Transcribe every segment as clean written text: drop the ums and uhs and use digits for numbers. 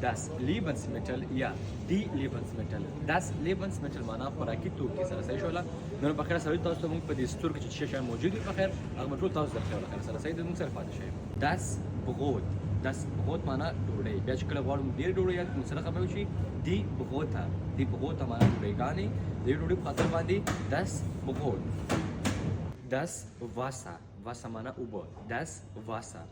das Lebensmittel یا die Lebensmittel das Lebensmittel معنا خوراکي توکي سره صحیح شوله. نو په خیر سره تاسو ته موږ په دې ستور کې چې شی موجود دي په خیر هغه ټول تاسو درته وکړه سره صحیح د موږ سره پاتې شي. das Brot das Brot معنا ډوډۍ. بیا چې کله غواړو ډېر ډوډۍ یا موږ سره خبرو شي die Brote die Brote معنا ډوډۍ د ډوډۍ په خاطر باندې das Brot. das Wasser Wasser معنا اوبه. das Wasser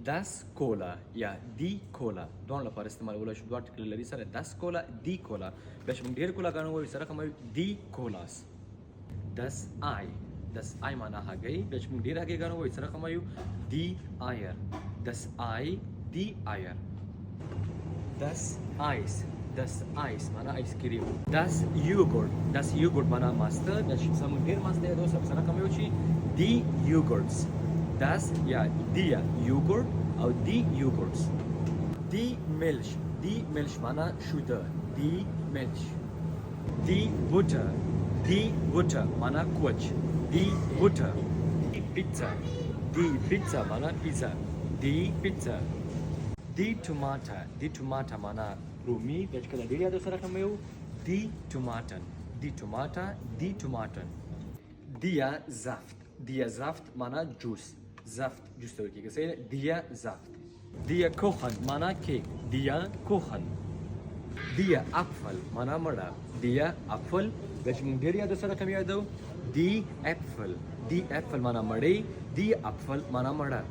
das Cola یا دی کولا دوه لپاره استعمالول شي. دوه ټکي لري سره das Cola دی کولا. بیا چې موږ ډېر کولا غواړو وایو سره کوم دی کولاس. das Ei das Ei معنا هګۍ. بیا چې موږ ډېر هګۍ غواړو وایو سره کوم یو دی Eier das Ei دی Eier. das Eis das Eis معنا آیس کریم. das Joghurt معنا ماسته. بیا چې موږ ډېر ماسته یادو سره کوم یو شي دی Yogurts. Das یا der Joghurt او die Joghurts. Die Milch معنا شوده. die Milch. die Butter معنا کوچ. die Butter. die Pizza معنا پیزا. die Pizza. die Tomate معنا رومي. بیا چې کله ډېر یادو سره کوم یو die Tomaten. die Tomaten. Der Saft معنا جوس. جوس ته کېږي صحیح. der Saft. der Kuchen معنا کیک. der Kuchen. der Apfel معنا مړه. der Apfel. بیا چې موږ ډېر یادو سره کوم یادو die Apfel معنا مړی. die Apfel معنا مړه.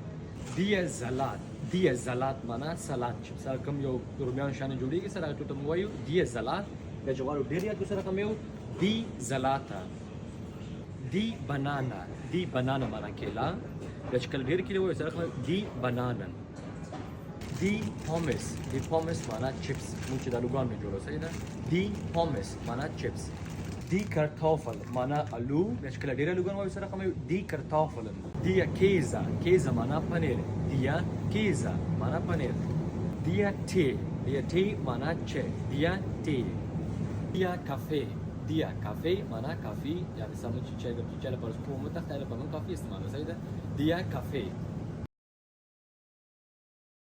der Salat معنا سلاد. چې سره کوم یو رومیان شانه جوړیږي سره ټوټه مو وایو der Salat. بیا چې غواړو ډېر یادو سره کوم یو die Salata. die Banana معنا کیله. بیا چې کله ډېر کیله وایو سره کوم die Bananen. die Pommes معنا چپس. موږ چې د الوګانو نه جوړو صحیح ده. die Pommes معنا چپس. die Kartoffel معنا الو. بیا چې کله ډېر الوګان وایو سره کوم die Kartoffeln. der Käse معنا پنیر. der Käse معنا پنیر. der Tee معنا چای. der Tee. der Kaffee معنا کافی. یا مثلا چې چای لپاره کومه تخته لپاره کافی استعمالو صحیح ده. der Kaffee.